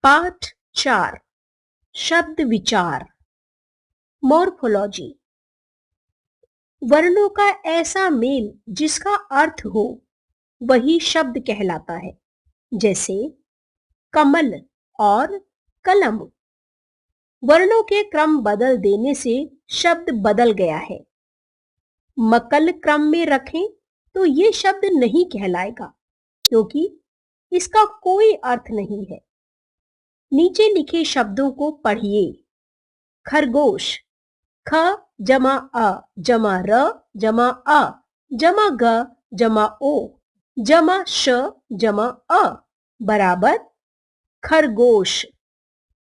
पाठ 4 शब्द विचार मोर्फोलॉजी। वर्णों का ऐसा मेल जिसका अर्थ हो वही शब्द कहलाता है। जैसे कमल और कलम। वर्णों के क्रम बदल देने से शब्द बदल गया है। मकल क्रम में रखें तो ये शब्द नहीं कहलाएगा क्योंकि इसका कोई अर्थ नहीं है। नीचे लिखे शब्दों को पढ़िए। खरगोश, ख जमा अ जमा र जमा अ जमा ग जमा ओ जमा श जमा अ बराबर खरगोश।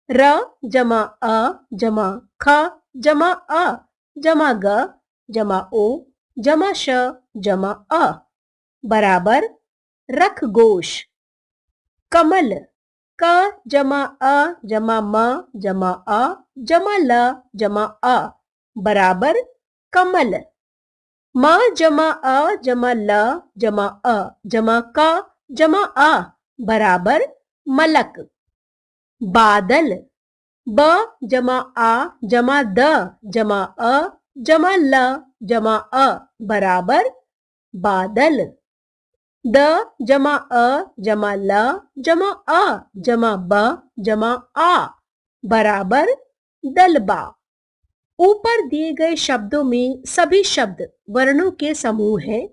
र जमा अ जमा ख जमा अ जमा ग जमा ओ जमा श जमा अ बराबर रखगोश। कमल, क जमा अ जमा म जमा अ जमा ल जमा अ बराबर कमल। म जमा अ जमा ल जमा अ जमा क जमा अ बराबर मलक। बादल, ब जमा आ जमा द जमा अ जमा ल जमा अ बराबर बादल। द जमा अ जमा ल जमा अ जमा ब जमा आ बराबर दलबा। ऊपर दिए गए शब्दों में सभी शब्द वर्णों के समूह हैं,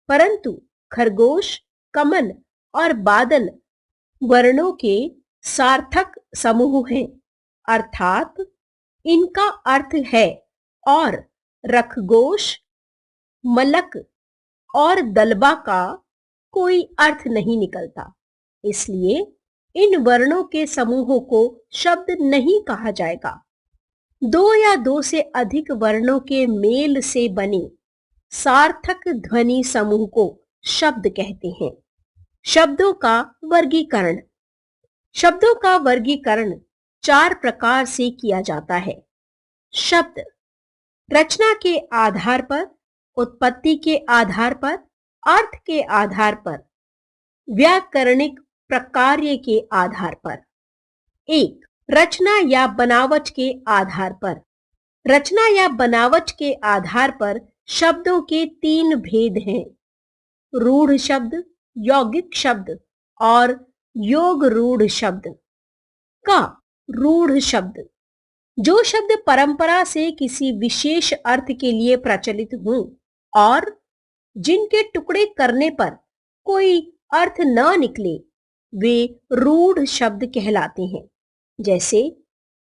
परंतु खरगोश, कमल और बादल वर्णों के सार्थक समूह हैं, अर्थात इनका अर्थ है और रखगोश, मलक और दलबा का कोई अर्थ नहीं निकलता। इसलिए इन वर्णों के समूहों को शब्द नहीं कहा जाएगा। दो या दो से अधिक वर्णों के मेल से बने सार्थक ध्वनि समूह को शब्द कहते हैं। शब्दों का वर्गीकरण। शब्दों का वर्गीकरण 4 प्रकार से किया जाता है। शब्द रचना के आधार पर, उत्पत्ति के आधार पर, अर्थ के आधार पर, व्याकरणिक प्रकार्य के आधार पर। 1. रचना या बनावट के आधार पर। रचना या बनावट के आधार पर शब्दों के 3 भेद हैं: रूढ़ शब्द, यौगिक शब्द और योग रूढ़ शब्द। का रूढ़ शब्द जो शब्द परंपरा से किसी विशेष अर्थ के लिए प्रचलित हों और जिनके टुकड़े करने पर कोई अर्थ न निकले, वे रूढ़ शब्द कहलाते हैं। जैसे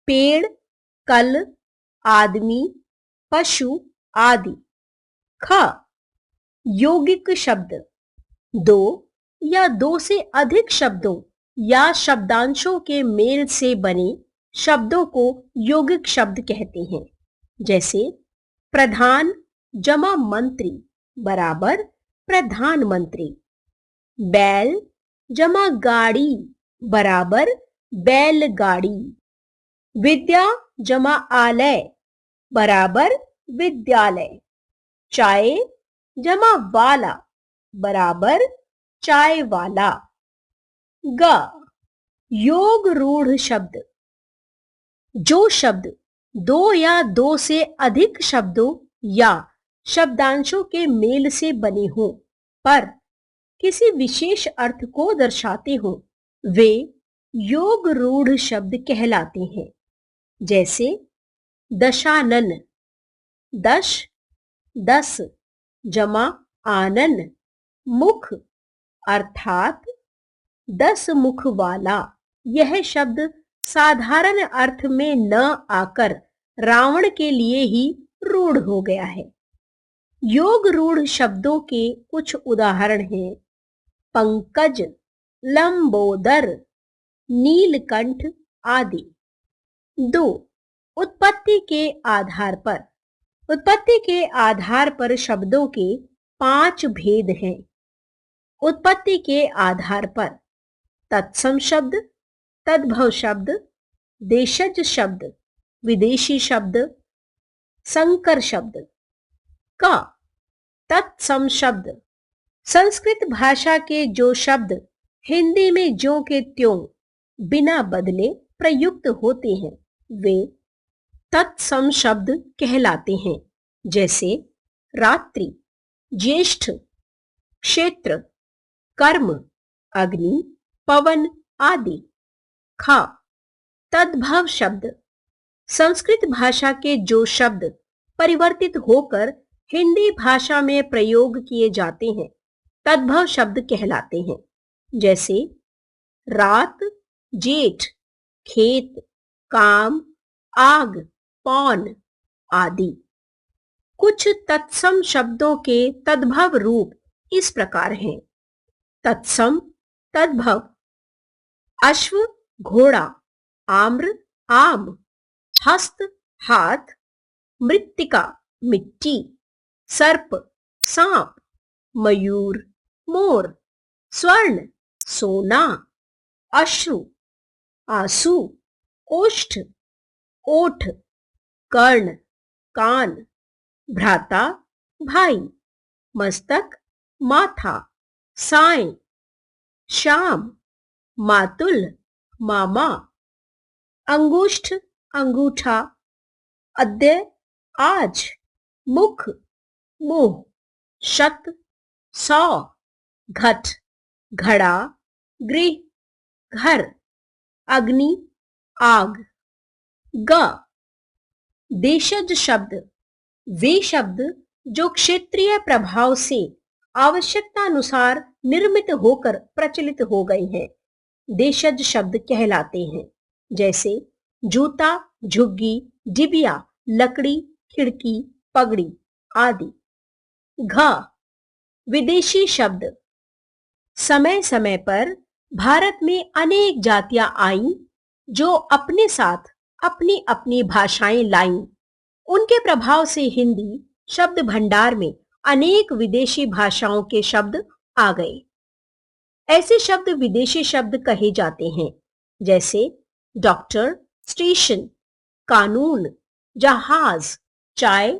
पेड़, कल, आदमी, पशु आदि। ख यौगिक शब्द दो या दो से अधिक शब्दों या शब्दांशों के मेल से बने शब्दों को यौगिक शब्द कहते हैं। जैसे प्रधान जमा मंत्री बराबर प्रधानमंत्री। बैल जमा गाड़ी बराबर बैलगाड़ी। विद्या जमा आलय बराबर विद्यालय। चाय जमा वाला बराबर चाय वाला। ग योग रूढ़ शब्द जो शब्द दो या दो से अधिक शब्दों या शब्दांशों के मेल से बने हों पर किसी विशेष अर्थ को दर्शाते हों, वे योग रूढ़ शब्द कहलाते हैं। जैसे दशानन, दश 10 जमा आनन, मुख अर्थात 10 मुख वाला। यह शब्द साधारण अर्थ में न आकर रावण के लिए ही रूढ़ हो गया है। योग रूढ़ शब्दों के कुछ उदाहरण हैं: पंकज, लंबोदर, नीलकंठ आदि। 2. उत्पत्ति के आधार पर। उत्पत्ति के आधार पर शब्दों के 5 भेद हैं। उत्पत्ति के आधार पर तत्सम शब्द, तद्भव शब्द, देशज शब्द, विदेशी शब्द, संकर शब्द। का तत्सम शब्द संस्कृत भाषा के जो शब्द हिंदी में ज्यों के त्यों बिना बदले प्रयुक्त होते हैं वे तत्सम शब्द कहलाते हैं, जैसे रात्रि, ज्येष्ठ, क्षेत्र, कर्म, अग्नि, पवन आदि। खा तद्भव शब्द संस्कृत भाषा के जो शब्द परिवर्तित होकर हिंदी भाषा में प्रयोग किए जाते हैं तद्भव शब्द कहलाते हैं, जैसे रात, जेठ, खेत, काम, आग, पौन आदि। कुछ तत्सम शब्दों के तद्भव रूप इस प्रकार हैं। तत्सम तद्भव: अश्व, घोड़ा, आम्र, आम, हस्त, हाथ, मृत्तिका, मिट्टी, सर्प, सांप, मयूर, मोर, स्वर्ण, सोना, अश्रु, आंसू, ओष्ठ, ओठ, कर्ण, कान, भ्राता, भाई, मस्तक, माथा, साय, शाम, मातुल, मामा, अंगुष्ठ, अंगूठा, अद्य, आज, मुख, मुंह, शत, 100, घट, घड़ा, गृह, घर, अग्नि, आग। ग देशज शब्द वे शब्द जो क्षेत्रीय प्रभाव से आवश्यकतानुसार निर्मित होकर प्रचलित हो गए हैं देशज शब्द कहलाते हैं, जैसे जूता, झुग्गी, डिबिया, लकड़ी, खिड़की, पगड़ी आदि। घ विदेशी शब्द समय समय पर भारत में अनेक जातियां आईं जो अपने साथ अपनी अपनी भाषाएं लाईं। उनके प्रभाव से हिंदी शब्द भंडार में अनेक विदेशी भाषाओं के शब्द आ गए। ऐसे शब्द विदेशी शब्द कहे जाते हैं, जैसे डॉक्टर, स्टेशन, कानून, जहाज, चाय।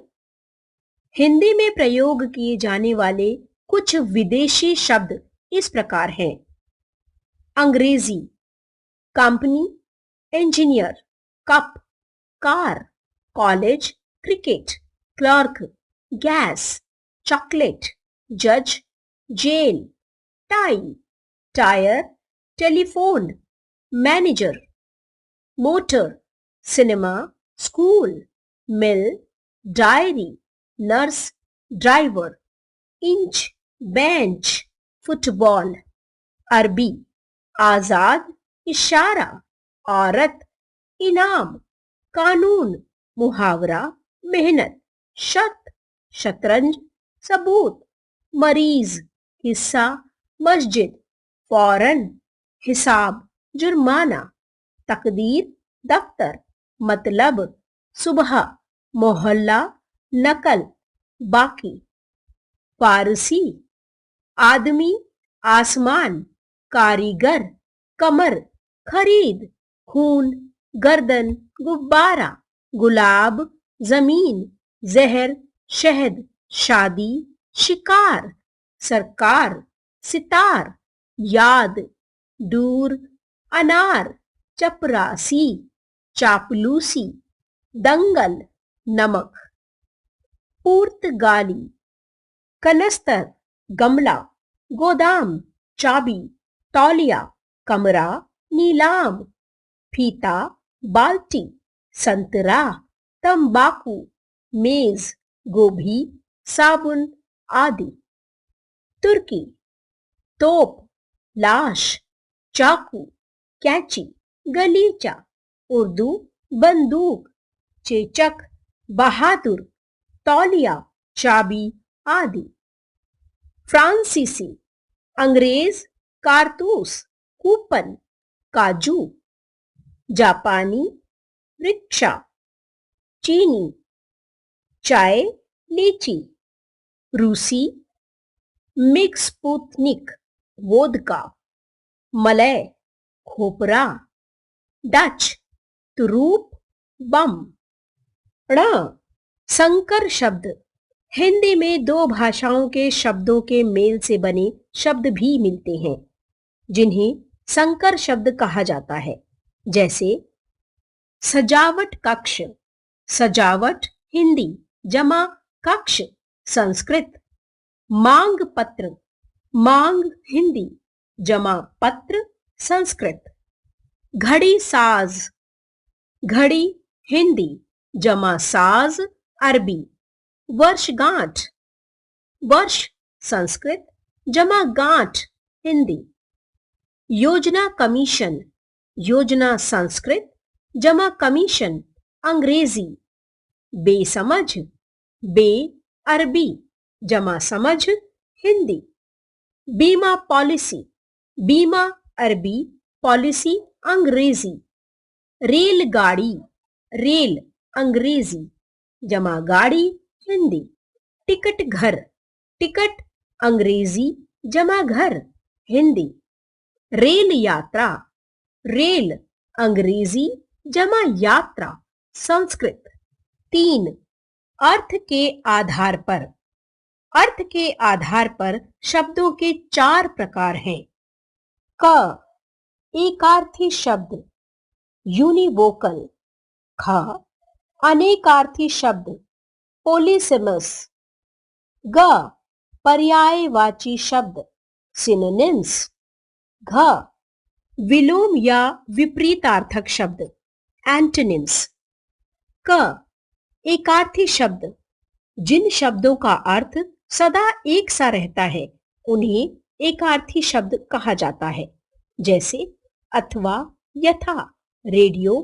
हिंदी में प्रयोग किए जाने वाले कुछ विदेशी शब्द इस प्रकार हैं। Angrezi: company, engineer, cup, car, college, cricket, clerk, gas, chocolate, जज, jail, tie, tyre, telephone, manager, motor, cinema, school, mill, diary, nurse, driver, inch, bench, football. Arabi: आजाद, इशारा, औरत, इनाम, कानून, मुहावरा, मेहनत, शर्त, शतरंज, सबूत, मरीज, हिस्सा, मस्जिद, फौरन, हिसाब, जुर्माना, तकदीर, दफ्तर, मतलब, सुबह, मोहल्ला, नकल, बाकी। फारसी: आदमी, आसमान, कारीगर, कमर, खरीद, खून, गर्दन, गुब्बारा, गुलाब, जमीन, जहर, शहद, शादी, शिकार, सरकार, सितार, याद, दूर, अनार, चपरासी, चापलूसी, दंगल, नमक। पुर्तगाली: कनस्तर, गमला, गोदाम, चाबी, तौलिया, कमरा, नीलाम, फीता, बाल्टी, संतरा, तंबाकू, मेज, गोभी, साबुन आदि। तुर्की: तोप, लाश, चाकू, कैंची, गलीचा। उर्दू: बंदूक, चेचक, बहादुर, तौलिया, चाबी आदि। फ्रांसीसी: अंग्रेज, कारतूस, कूपन, काजू। जापानी: रिक्शा, चीनी, चाय, लीची। रूसी: मिक्सपुतनिक, वोदका, मलय, खोपरा। डच: तुरूप, बम। ण संकर शब्द हिंदी में दो भाषाओं के शब्दों के मेल से बने शब्द भी मिलते हैं, जिन्हें संकर शब्द कहा जाता है। जैसे सजावट कक्ष, सजावट हिंदी जमा कक्ष संस्कृत। मांग पत्र, मांग हिंदी जमा पत्र संस्कृत। घड़ी साज, घड़ी हिंदी जमा साज अरबी। वर्षगांठ, वर्ष संस्कृत जमा गांठ हिंदी। योजना कमीशन, योजना संस्कृत जमा कमीशन अंग्रेजी। बेसमझ, बे अरबी जमा समझ हिंदी। बीमा पॉलिसी, बीमा अरबी पॉलिसी अंग्रेजी। रेलगाड़ी, रेल अंग्रेजी जमा गाड़ी हिंदी। टिकट घर, टिकट अंग्रेजी जमा घर हिंदी। रेल यात्रा, रेल अंग्रेजी जमा यात्रा संस्कृत। 3, अर्थ के आधार पर, अर्थ के आधार पर शब्दों के 4 प्रकार हैं। क, एकार्थी शब्द यूनिवोकल। ख, अनेकार्थी शब्द पोलिसेमस। ग, पर्यायवाची शब्द सिनोनिम्स। घ, विलोम या विपरीतार्थक शब्द एंटोनिम्स। क, एकार्थी शब्द, जिन शब्दों का अर्थ सदा एक सा रहता है उन्हें एकार्थी शब्द कहा जाता है। जैसे अथवा, यथा, रेडियो,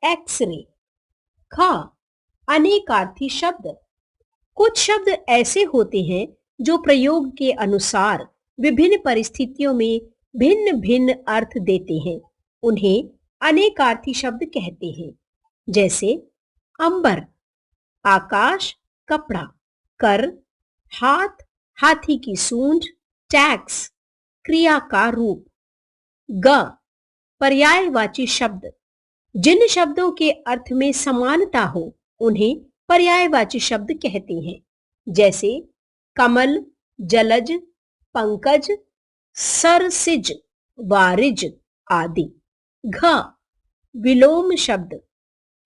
एक्सरे। ख, अनेकार्थी शब्द, कुछ शब्द ऐसे होते हैं जो प्रयोग के अनुसार विभिन्न परिस्थितियों में भिन्न भिन्न अर्थ देते हैं, उन्हें अनेकार्थी शब्द कहते हैं। जैसे अंबर, आकाश, कपड़ा। कर, हाथ, हाथी की सूंड, टैक्स, क्रिया का रूप। ग, पर्यायवाची शब्द, जिन शब्दों के अर्थ में समानता हो उन्हें पर्यायवाची शब्द कहते हैं। जैसे कमल, जलज, पंकज, सरसिज, वारिज आदि। घ, विलोम शब्द,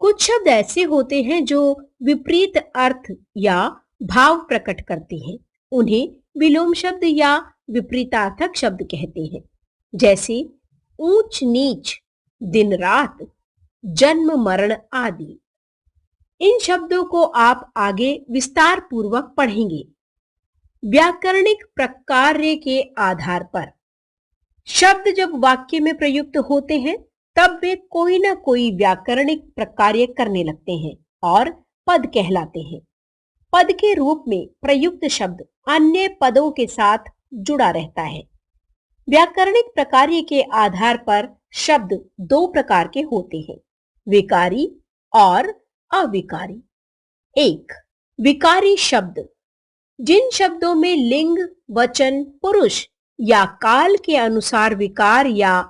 कुछ शब्द ऐसे होते हैं जो विपरीत अर्थ या भाव प्रकट करते हैं, उन्हें विलोम शब्द या विपरीतार्थक शब्द कहते हैं। जैसे ऊंच नीच, दिन रात, जन्म मरण आदि। इन शब्दों को आप आगे विस्तार पूर्वक पढ़ेंगे। व्याकरणिक प्रकार्य के आधार पर शब्द जब वाक्य में प्रयुक्त होते हैं तब वे कोई ना कोई व्याकरणिक प्रकार्य करने लगते हैं और पद कहलाते हैं। पद के रूप में प्रयुक्त शब्द अन्य पदों के साथ जुड़ा रहता है। व्याकरणिक प्रकार्य के आधार पर शब्द 2 प्रकार के होते हैं, विकारी और अविकारी। 1, विकारी शब्द, जिन शब्दों में लिंग, वचन, पुरुष या काल के अनुसार विकार या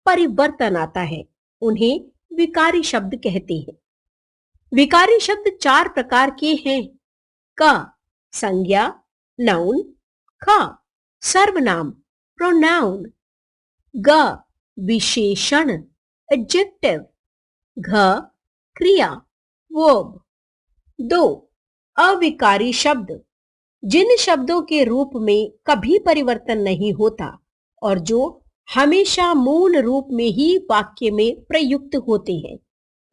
परिवर्तन आता है उन्हें विकारी शब्द कहते हैं। विकारी शब्द 4 प्रकार के हैं। क, संज्ञा नाउन। ख, सर्वनाम प्रोनाउन। ग, विशेषण एडजेक्टिव। घ, क्रिया वर्ब। 2, अविकारी शब्द, जिन शब्दों के रूप में कभी परिवर्तन नहीं होता और जो हमेशा मूल रूप में ही वाक्य में प्रयुक्त होते हैं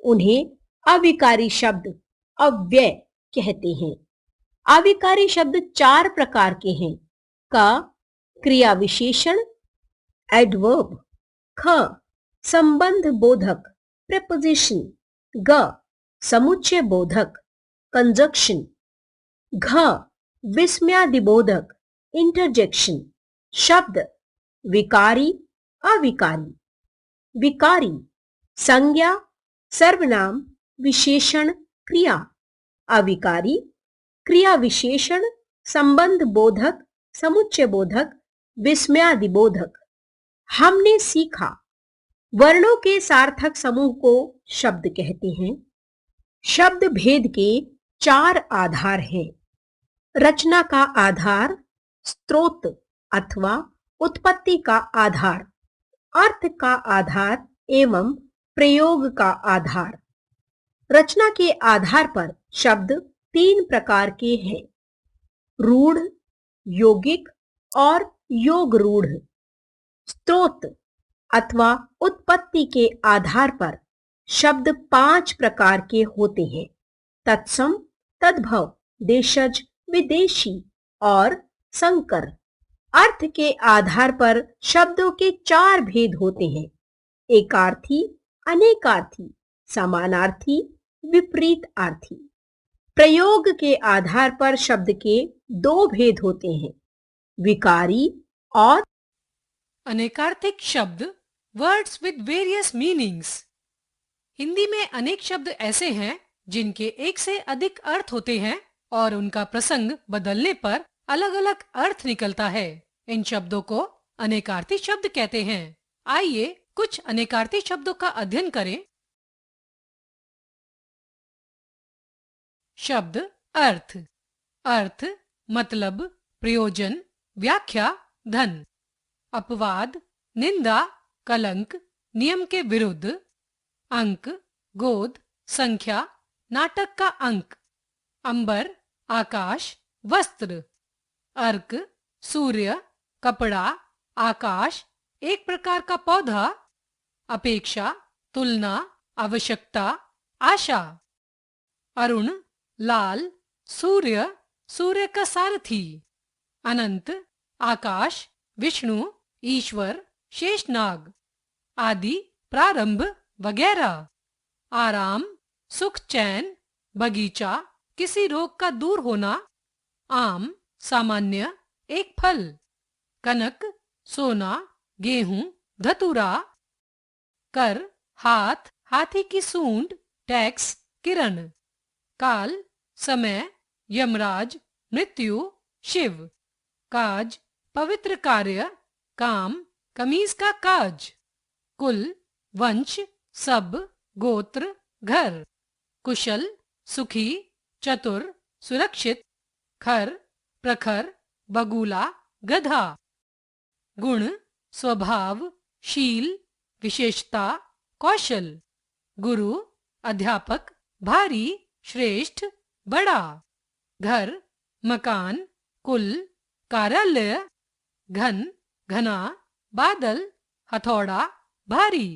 उन्हें अविकारी शब्द अव्यय कहते हैं। अविकारी शब्द 4 प्रकार के हैं। क, क्रिया विशेषण एडवर्ब। ख, संबंध बोधक प्रेपोजिशन। ग, समुच्चय बोधक कंजक्शन। घ, विस्मयादिबोधक इंटरजेक्शन। शब्द विकारी, अविकारी। विकारी, संज्ञा, सर्वनाम, विशेषण, क्रिया। अविकारी, क्रिया विशेषण, संबंध बोधक, समुच्चय बोधक, विस्मयादिबोधक। हमने सीखा, वर्णों के सार्थक समूह को शब्द कहते हैं। शब्द भेद के 4 आधार हैं। रचना का आधार, स्रोत अथवा उत्पत्ति का आधार, अर्थ का आधार एवं प्रयोग का आधार। रचना के आधार पर शब्द तीन प्रकार के हैं, रूढ़, यौगिक और योग रूढ़। स्रोत अथवा उत्पत्ति के आधार पर शब्द पांच प्रकार के होते हैं, तत्सम, तद्भव, देशज, विदेशी और संकर। अर्थ के आधार पर शब्दों के चार भेद होते हैं, एकार्थी, अनेकार्थी, समानार्थी, विपरीतार्थी। प्रयोग के आधार पर शब्द के दो भेद होते हैं, विकारी और अनेकार्थिक शब्द, words with various meanings. Hindi में अनेक शब्द ऐसे हैं जिनके एक से अधिक अर्थ होते हैं और उनका प्रसंग बदलने पर अलग अलग अर्थ निकलता है। इन शब्दों को अनेकार्थी शब्द कहते हैं। आइए कुछ अनेकार्थी शब्दों का अध्ययन करें। शब्द अर्थ। अर्थ मतलब, प्रयोजन, व्याख्या, धन। अपवाद, निंदा, कलंक, नियम के विरुद्ध। अंक, गोद, संख्या, नाटक का अंक। अंबर, आकाश, वस्त्र। अर्क, सूर्य, कपड़ा, आकाश, एक प्रकार का पौधा। अपेक्षा, तुलना, आवश्यकता, आशा। अरुण, लाल, सूर्य, सूर्य का सारथी। अनंत, आकाश, विष्णु, ईश्वर, शेषनाग। आदि, प्रारंभ, वगैरह। आराम, सुख, चैन, बगीचा, किसी रोग का दूर होना। आम, सामान्य, एक फल। कनक, सोना, गेहूं, धतूरा। कर, हाथ, हाथी की सूंड, टैक्स, किरण। काल, समय, यमराज, मृत्यु, शिव। काज, पवित्र कार्य, काम, कमीज का काज। कुल, वंश, सब, गोत्र, घर। कुशल, सुखी, चतुर, सुरक्षित। खर, प्रखर, बगुला, गधा। गुण, स्वभाव, शील, विशेषता, कौशल। गुरु, अध्यापक, भारी, श्रेष्ठ, बड़ा। घर, मकान, कुल, कार्यालय। घन, घना, बादल, हथौड़ा, भारी।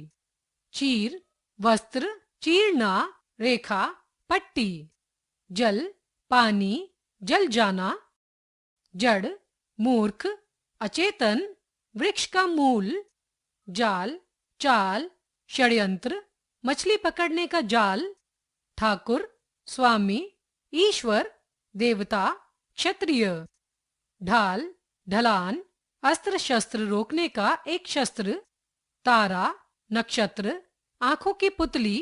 चीर, वस्त्र, चीरना, रेखा, पट्टी। जल, पानी, जल जाना। जड़, मूर्ख, अचेतन, वृक्ष का मूल। जाल, चाल, षड्यंत्र, मछली पकड़ने का जाल। ठाकुर, स्वामी, ईश्वर, देवता, क्षत्रिय। ढाल, ढलान, अस्त्र शस्त्र रोकने का एक शस्त्र। तारा, नक्षत्र, आंखों की पुतली।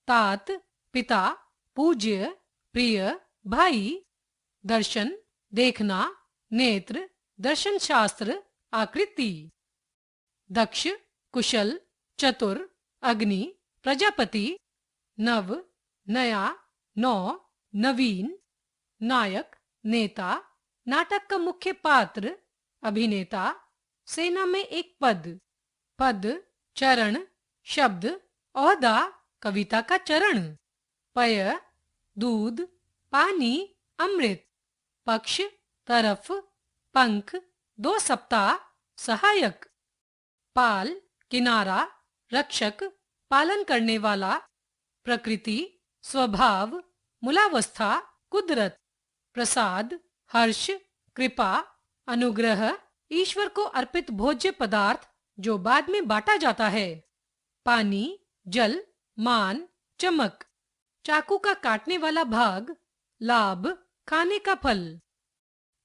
तात, पिता, पूज्य, प्रिय, भाई। दर्शन, देखना, नेत्र, दर्शन शास्त्र, आकृति। दक्ष, कुशल, चतुर, अग्नि, प्रजापति। नव, नया, नौ, नवीन। नायक, नेता, नाटक का मुख्य पात्र, अभिनेता। सेना में एक पद। पद, चरण, शब्द, ओहदा, कविता का चरण। पय, दूध, पानी, अमृत। पक्ष, तरफ, पंख, 2 सप्ताह, सहायक। पाल, किनारा, रक्षक, पालन करने वाला। प्रकृति, स्वभाव, मूलावस्था, कुदरत। प्रसाद, हर्ष, कृपा, अनुग्रह, ईश्वर को अर्पित भोज्य पदार्थ जो बाद में बांटा जाता है। पानी, जल, मान, चमक। चाकू का काटने वाला भाग, लाभ, खाने का फल।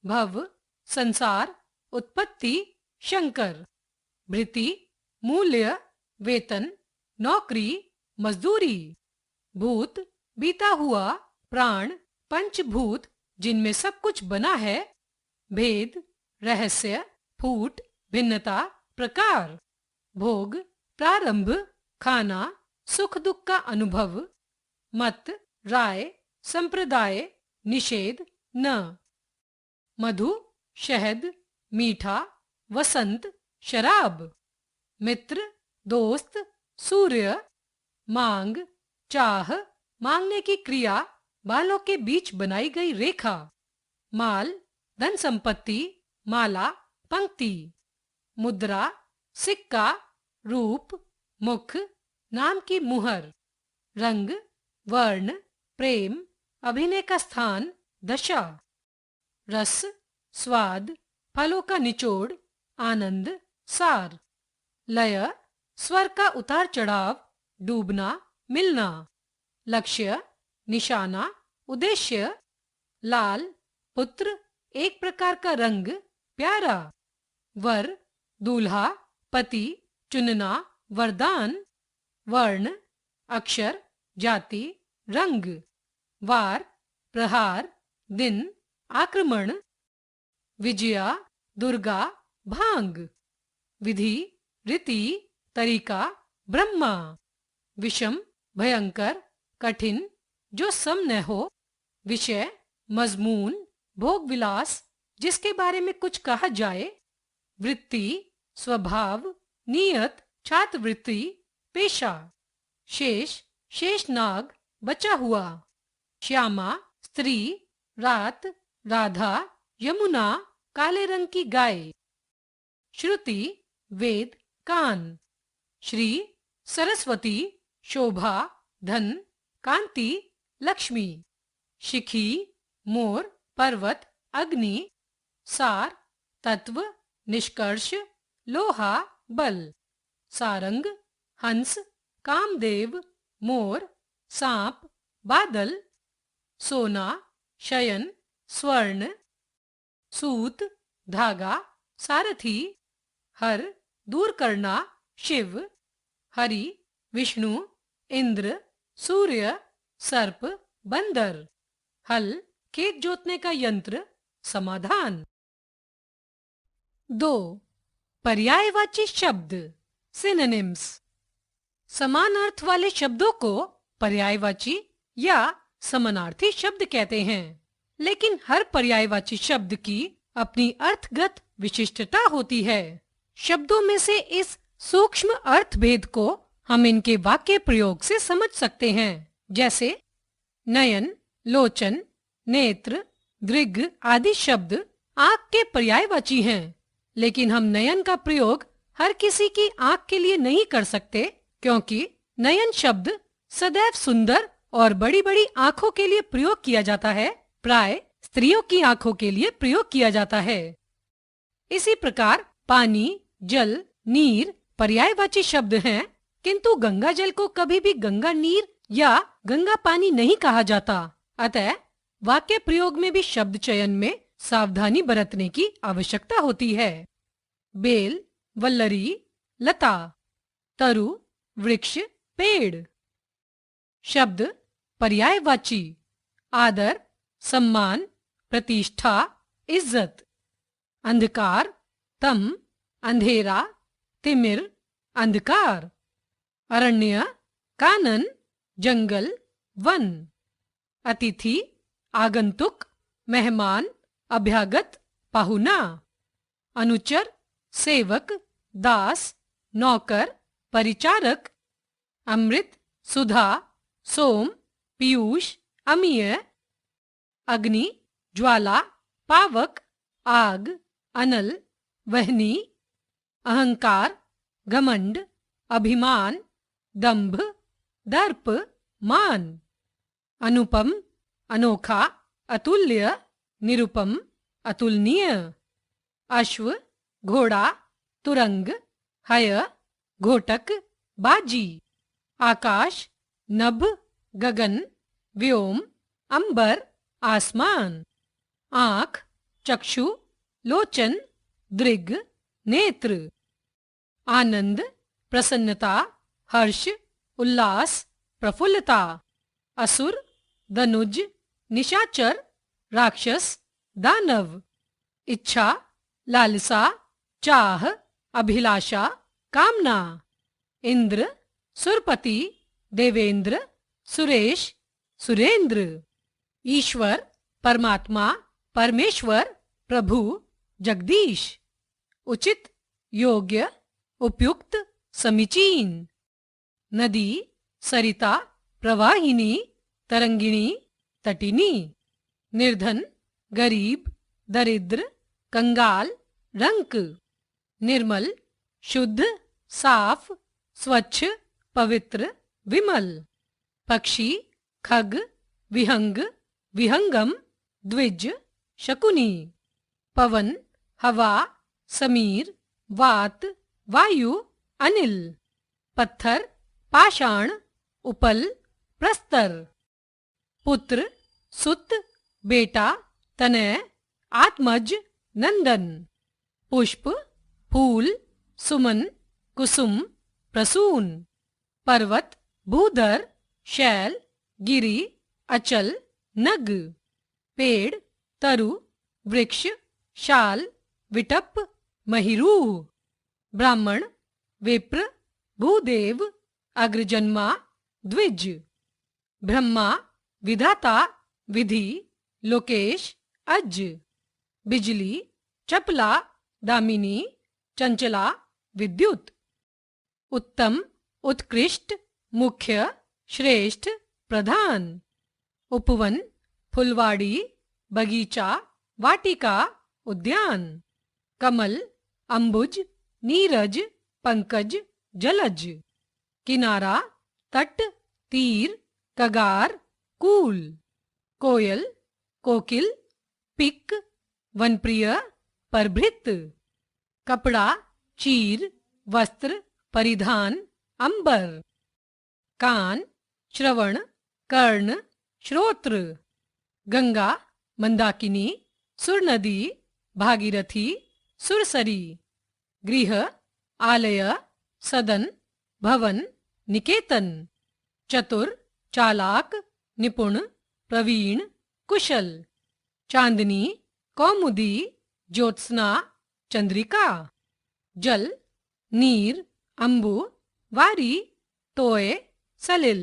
भव, संसार, उत्पत्ति, शंकर। भृति, मूल्य, वेतन, नौकरी, मजदूरी। भूत, बीता हुआ, प्राण, पंचभूत जिनमें सब कुछ बना है। भेद, रहस्य, फूट, भिन्नता, प्रकार। भोग, प्रारंभ, खाना, सुख दुख का अनुभव। मत, राय, संप्रदाय, निषेध, न। मधु, शहद, मीठा, वसंत, शराब। मित्र, दोस्त, सूर्य। मांग, चाह, मांगने की क्रिया, बालों के बीच बनाई गई रेखा। माल, धन संपत्ति, माला, पंक्ति। मुद्रा, सिक्का, रूप, मुख, नाम की मुहर। रंग, वर्ण, प्रेम, अभिनय का स्थान, दशा। रस, स्वाद, फलों का निचोड़, आनंद, सार। लय, स्वर का उतार चढ़ाव, डूबना, मिलना। लक्ष्य, निशाना, उद्देश्य। लाल, पुत्र, एक प्रकार का रंग, प्यारा। वर, दूल्हा, पति, चुनना, वरदान। वर्ण, अक्षर, जाति, रंग। वार, प्रहार, दिन, आक्रमण। विजया, दुर्गा, भांग। विधि, रीति, तरीका, ब्रह्मा। विषम, भयंकर, कठिन, जो सम न हो। विषय, मजमून, भोग विलास, जिसके बारे में कुछ कहा जाए। वृत्ति, स्वभाव, नियत, छात्रवृत्ति, पेशा। शेष, शेषनाग, बचा हुआ। श्यामा, स्त्री, रात, राधा, यमुना, काले रंग की गाय। श्रुति, वेद, कान। श्री, सरस्वती, शोभा, धन, कांति, लक्ष्मी। शिखी, मोर, पर्वत, अग्नि। सार, तत्व, निष्कर्ष, लोहा, बल। सारंग, हंस, कामदेव, मोर, सांप, बादल। सोना, शयन, स्वर्ण। सूत, धागा, सारथी। हर, दूर करना, शिव। हरि, विष्णु, इंद्र, सूर्य, सर्प, बंदर। हल, खेत जोतने का यंत्र, समाधान। 2. पर्यायवाची शब्द, सिनोनिम्स। समान अर्थ वाले शब्दों को पर्यायवाची या समानार्थी शब्द कहते हैं, लेकिन हर पर्यायवाची शब्द की अपनी अर्थगत विशिष्टता होती है। शब्दों में से इस सूक्ष्म अर्थ भेद को हम इनके वाक्य प्रयोग से समझ सकते हैं, जैसे नयन, लोचन, नेत्र, दृग आदि शब्द आँख के पर्यायवाची हैं, लेकिन हम नयन का प्रयोग हर किसी की आँख के लिए नहीं कर सकते, क्योंकि नयन शब्द सदैव सुंदर और बड़ी बड़ी आँखों के लिए प्रयोग किया जाता है, प्राय स्त्रियों की आँखों के लिए प्रयोग किया जाता है। इसी प्रकार पानी, जल, नीर पर्यायवाची शब्द हैं, किंतु गंगा जल को कभी भी गंगा नीर या गंगा पानी नहीं कहा जाता। अतः वाक्य प्रयोग में भी शब्द चयन में सावधानी बरतने की आवश्यकता होती है। बेल, वल्लरी, लता। तरु, वृक्ष, पेड़। शब्द पर्यायवाची, आदर, सम्मान, प्रतिष्ठा, इज्जत। अंधकार, तम, अंधेरा, तिमिर, अंधकार। अरण्य, कानन, जंगल, वन। अतिथि, आगंतुक, मेहमान, अभ्यागत, पाहुना। अनुचर, सेवक, दास, नौकर, परिचारक। अमृत, सुधा, सोम, पीयूष, अमीय। अग्नि, ज्वाला, पावक, आग, अनल, वहनी। अहंकार, घमंड, अभिमान, दंभ, दर्प, मान। अनुपम, अनोखा, अतुल्य, निरुपम, अतुलनीय। अश्व, घोड़ा, तुरंग, हय, घोटक, बाजी। आकाश, नभ, गगन, व्योम, अंबर, आसमान। आँख, चक्षु, लोचन, दृग, नेत्र। आनंद, प्रसन्नता, हर्ष, उल्लास, प्रफुल्लता। असुर, धनुज, निशाचर, राक्षस, दानव। इच्छा, लालसा, चाह, अभिलाषा, कामना। इंद्र, सुरपति, देवेंद्र, सुरेश, सुरेंद्र। ईश्वर, परमात्मा, परमेश्वर, प्रभु, जगदीश। उचित, योग्य, उपयुक्त, समीचीन। नदी, सरिता, प्रवाहिनी, तरंगिणी, तटिनी। निर्धन, गरीब, दरिद्र, कंगाल, रंक। निर्मल, शुद्ध, साफ, स्वच्छ, पवित्र, विमल। पक्षी, खग, विहंग, विहंगम, द्विज, शकुनी। पवन, हवा, समीर, वात, वायु, अनिल। पत्थर, पाषाण, उपल, प्रस्तर। पुत्र, सुत, बेटा, तनय, आत्मज, नंदन। पुष्प, फूल, सुमन, कुसुम, प्रसून। पर्वत, भूधर, शैल, गिरि, अचल, नग। पेड़, तरु, वृक्ष, शाल, विटप, महिरूह। ब्राह्मण, विप्र, भूदेव, अग्रजन्मा, द्विज। ब्रह्मा, विधाता, विधि, लोकेश, अज। बिजली, चपला, दामिनी, चंचला, विद्युत। उत्तम, उत्कृष्ट, मुख्य, श्रेष्ठ, प्रधान। उपवन, फुलवाड़ी, बगीचा, वाटिका, उद्यान। कमल, अंबुज, नीरज, पंकज, जलज। किनारा, तट, तीर, कगार, कूल। कोयल, कोकिल, पिक, वनप्रिय, परभृत। कपड़ा, चीर, वस्त्र, परिधान, अंबर। कान, श्रवण, कर्ण, श्रोत्र। गंगा, मंदाकिनी, सुरनदी, भागीरथी, सुरसरी। गृह, आलय, सदन, भवन, निकेतन। चतुर, चालाक, निपुण, प्रवीण, कुशल। चांदनी, कौमुदी, ज्योत्सना, चंद्रिका। जल, नीर, अंबु, वारी, तोय, सलिल।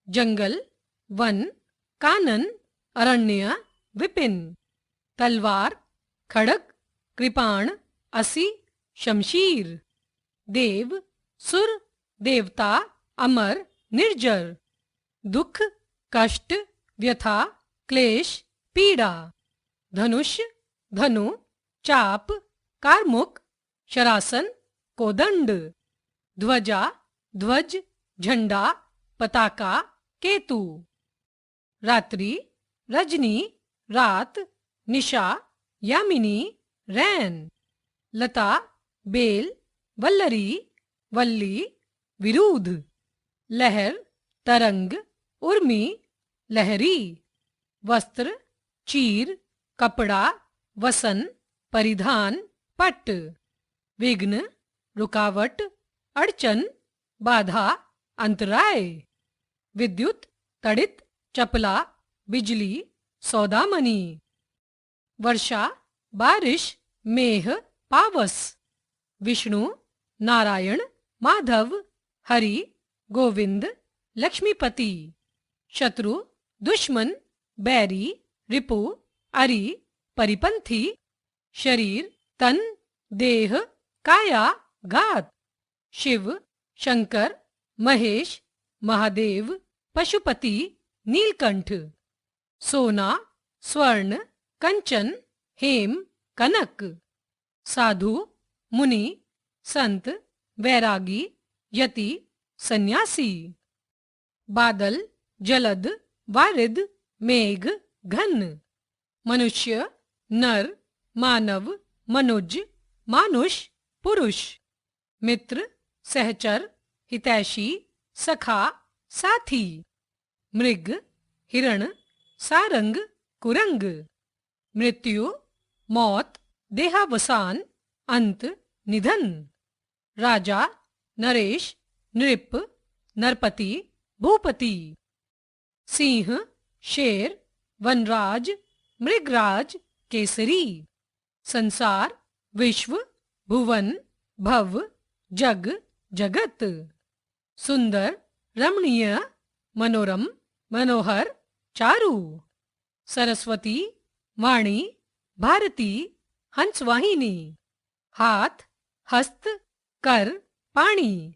जंगल, वन, कानन, अरण्य, विपिन। तलवार, खड़ग, कृपाण, असी, शमशीर। देव, सुर, देवता, अमर, निर्जर। दुख, कष्ट, व्यथा, क्लेश, पीड़ा। धनुष, धनु, चाप, कारमुक, शरासन, कोदंड। ध्वजा, ध्वज, झंडा, पताका, केतु। रात्रि, रजनी, रात, निशा, यामिनी, रैन। लता, बेल, वल्लरी, वल्ली, विरूध। लहर, तरंग, उर्मी, लहरी। वस्त्र, चीर, कपड़ा, वसन, परिधान, पट। विघ्न, रुकावट, अड़चन, बाधा, अंतराय। विद्युत, तड़ित, चपला, बिजली, सौदामनी। वर्षा, बारिश, मेघ, पावस। विष्णु, नारायण, माधव, हरि, गोविंद, लक्ष्मीपति। शत्रु, दुश्मन, बैरी, रिपु, अरि, परिपंथी। शरीर, तन, देह, काया, घात। शिव, शंकर, महेश, महादेव, पशुपति, नीलकंठ। सोना, स्वर्ण, कंचन, हेम, कनक। साधु, मुनि, संत, वैरागी, यति, सन्यासी। बादल, जलद, वारिद, मेघ, घन। मनुष्य, नर, मानव, मनुज, मानुष, पुरुष। मित्र, सहचर, हितैषी, सखा, साथी। मृग, हिरण, सारंग, कुरंग। मृत्यु, मौत, देहावसान, अंत, निधन। राजा, नरेश, नृप, नरपति, भूपति। सिंह, शेर, वनराज, मृगराज, केसरी। संसार, विश्व, भुवन, भव, जग, जगत। सुंदर, रमणीय, मनोरम, मनोहर, चारु। सरस्वती, वाणी, भारती, हंसवाहिनी। हाथ, हस्त, कर पाणी,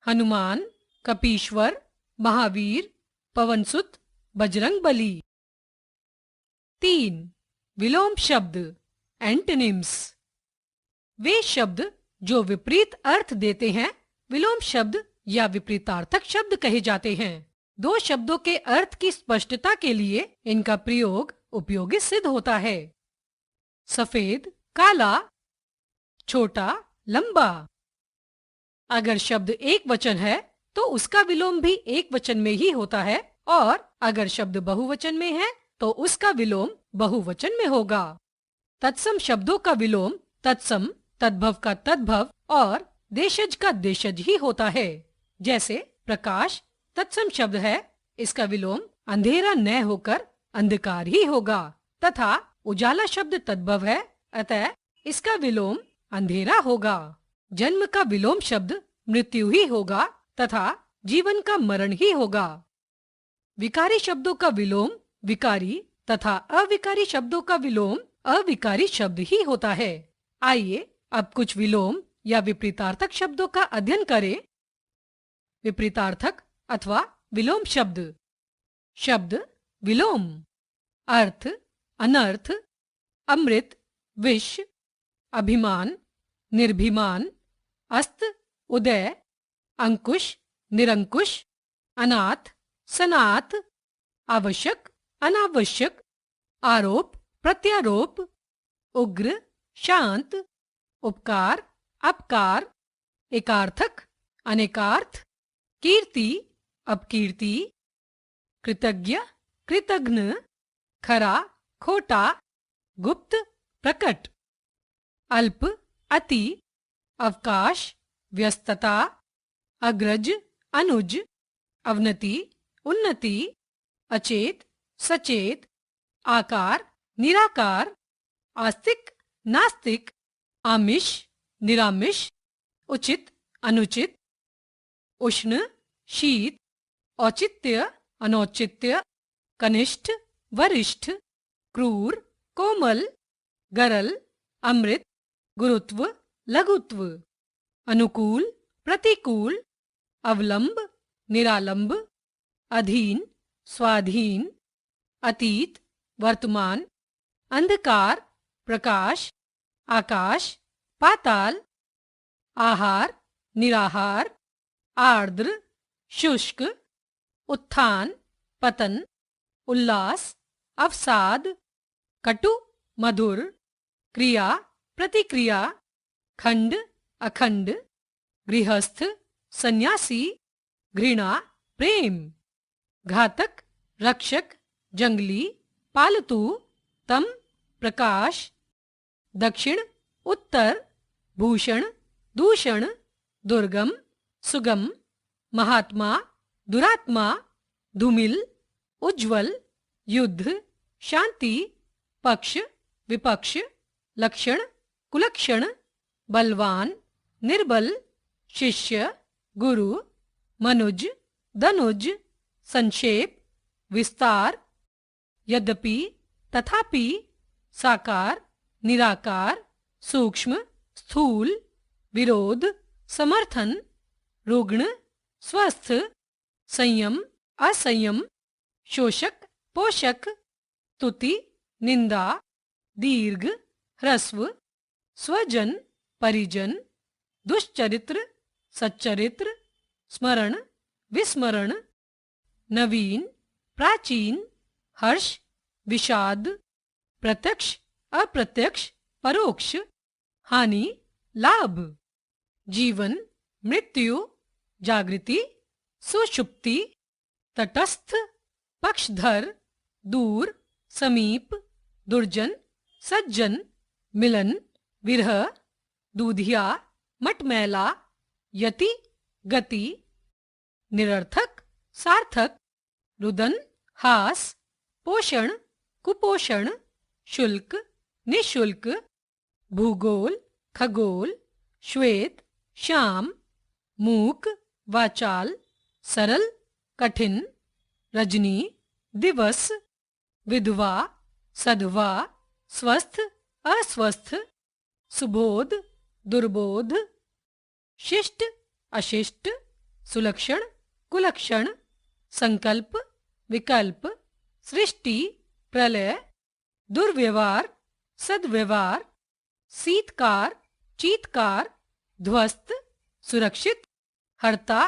हनुमान, कपीश्वर, महावीर, पवनसुत, बजरंगबली। 3. विलोम शब्द एंटोनिम्स। वे शब्द जो विपरीत अर्थ देते हैं विलोम शब्द या विपरीतार्थक शब्द कहे जाते हैं। दो शब्दों के अर्थ की स्पष्टता के लिए इनका प्रयोग उपयोगी सिद्ध होता है। सफेद, काला, छोटा, लंबा। अगर शब्द एक वचन है तो उसका विलोम भी एक वचन में ही होता है, और अगर शब्द बहुवचन में है तो उसका विलोम बहुवचन में होगा। तत्सम शब्दों का विलोम तत्सम, तद्भव का तद्भव और देशज का देशज ही होता है। जैसे प्रकाश तत्सम शब्द है, इसका विलोम अंधेरा न होकर अंधकार ही होगा, तथा उजाला शब्द तद्भव है, अतः इसका विलोम अंधेरा होगा। जन्म का विलोम शब्द मृत्यु ही होगा तथा जीवन का मरण ही होगा। विकारी शब्दों का विलोम विकारी तथा अविकारी शब्दों का विलोम अविकारी शब्द ही होता है। आइए अब कुछ विलोम या विपरीतार्थक शब्दों का अध्ययन करें। विपरीतार्थक अथवा विलोम शब्द। शब्द विलोम। अर्थ अनर्थ, अमृत, विष, अभिमान, निर्भिमान, अस्त, उदय, अंकुश, निरंकुश, अनाथ, सनाथ, आवश्यक, अनावश्यक, आरोप, प्रत्यारोप, उग्र, शांत, उपकार, अपकार, एकार्थक, अनेकार्थ, कीर्ति, अपकीर्ति, कृतज्ञ, कृतघ्न, खरा, खोटा, गुप्त, प्रकट, अल्प, अति, अवकाश, व्यस्तता, अग्रज, अनुज, अवनति, उन्नति, अचेत, सचेत, आकार, निराकार, आस्तिक, नास्तिक, आमिष, निरामिष, उचित, अनुचित, उष्ण, शीत, औचित्य, अनौचित्य, कनिष्ठ, वरिष्ठ, क्रूर, कोमल, गरल, अमृत, गुरुत्व, लघुत्व, अनुकूल, प्रतिकूल, अवलंब, निरालंब, अधीन, स्वाधीन, अतीत, वर्तमान, अंधकार, प्रकाश, आकाश, पाताल, आहार, निराहार, आर्द्र, शुष्क, उत्थान, पतन, उल्लास, अवसाद, कटु, मधुर, क्रिया, प्रतिक्रिया, खंड, अखंड, गृहस्थ, सन्यासी, घृणा, प्रेम, घातक, रक्षक, जंगली, पालतू, तम, प्रकाश, दक्षिण, उत्तर, भूषण, दूषण, दुर्गम, सुगम, महात्मा, दुरात्मा, धूमिल, उज्ज्वल, युद्ध, शांति, पक्ष, विपक्ष, लक्षण, कुलक्षण, बलवान, निर्बल, शिष्य, गुरु, मनुज, दनुज, संक्षेप, विस्तार, यद्यपि, तथापि, साकार, निराकार, सूक्ष्म, स्थूल, विरोध, समर्थन, रुग्ण, स्वस्थ, संयम, असंयम, शोषक, पोषक, स्तुति, निंदा, दीर्घ, ह्रस्व, स्वजन, परिजन, दुष्चरित्र, सच्चरित्र, स्मरण, विस्मरण, नवीन, प्राचीन, हर्ष, विषाद, प्रत्यक्ष, अप्रत्यक्ष, परोक्ष, हानि, लाभ, जीवन, मृत्यु, जागृति, सुषुप्ति, तटस्थ, पक्षधर, दूर, समीप, दुर्जन, सज्जन, मिलन, विरह, दूधिया, मटमैला, यति, गति, निरर्थक, सार्थक, रुदन, हास, पोषण, कुपोषण, शुल्क, निशुल्क, भूगोल, खगोल, श्वेत, श्याम, मूक, वाचाल, सरल, कठिन, रजनी, दिवस, विधवा, सधवा, स्वस्थ, अस्वस्थ, सुबोध, दुर्बोध, शिष्ट अशिष्ट, सुलक्षण कुलक्षण, संकल्प विकल्प, सृष्टि प्रलय, दुर्व्यवहार सद्व्यवहार, शीतकार चीतकार, ध्वस्त सुरक्षित, हर्ता